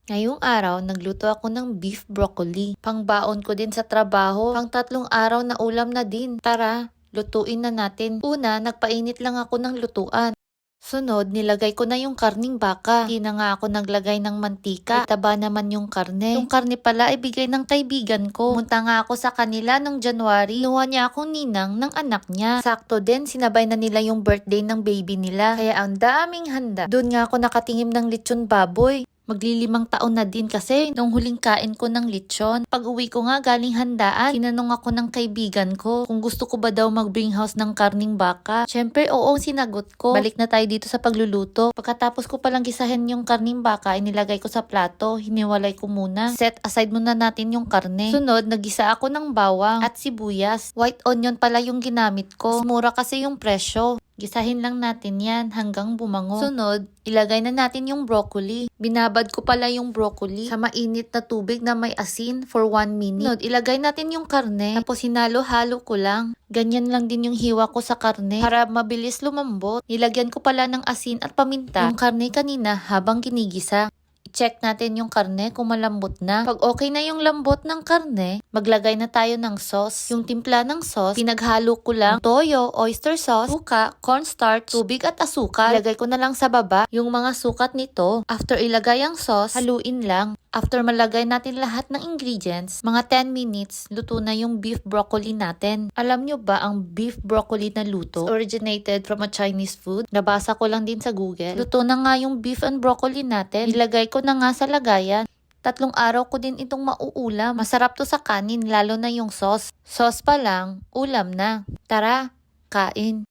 Ngayong araw, nagluto ako ng beef broccoli. Pangbaon ko din sa trabaho. Pang 3 araw na ulam na din. Tara, lutuin na natin. Una, nagpainit lang ako ng lutuan. Sunod, nilagay ko na yung karning baka. Hindi na nga ako naglagay ng mantika. Ay, taba naman yung karne. Yung karne pala ay bigay ng kaibigan ko. Pumunta nga ako sa kanila nung January. Inuha niya akong ninang ng anak niya. Sakto din, sinabay na nila yung birthday ng baby nila. Kaya ang daming handa. Doon nga ako nakatingin ng lechon baboy. Maglilimang taon na din kasi nung huling kain ko ng lechon. Pag uwi ko nga galing handaan, tinanong ako ng kaibigan ko kung gusto ko ba daw mag-bring house ng karning baka. Syempre, oo, sinagot ko. Balik na tayo dito sa pagluluto. Pagkatapos ko palang gisahin yung karning baka, inilagay ko sa plato, hiniwalay ko muna. Set aside muna natin yung karne. Sunod, nagisa ako ng bawang at sibuyas. White onion pala yung ginamit ko. Mas mura kasi yung presyo. Gisahin lang natin yan hanggang bumango. Sunod, ilagay na natin yung broccoli. Binabad ko pala yung broccoli sa mainit na tubig na may asin for 1 minute. Sunod, ilagay natin yung karne. Tapos hinalo-halo ko lang. Ganyan lang din yung hiwa ko sa karne para mabilis lumambot. Nilagyan ko pala ng asin at paminta yung karne kanina habang ginigisa. Check natin yung karne kung malambot na. Pag okay na yung lambot ng karne, maglagay na tayo ng sauce. Yung timpla ng sauce, pinaghalo ko lang toyo, oyster sauce, suka, cornstarch, tubig at asukal. Ilagay ko na lang sa baba yung mga sukat nito. After ilagay ang sauce, haluin lang. After malagay natin lahat ng ingredients, mga 10 minutes, luto na yung beef broccoli natin. Alam nyo ba ang beef broccoli na luto originated from a Chinese food? Nabasa ko lang din sa Google. Luto na nga yung beef and broccoli natin. Ilagay ko na nga sa lagayan. 3 araw ko din itong mauulam. Masarap to sa kanin, lalo na yung sauce. Sauce pa lang, ulam na. Tara, kain.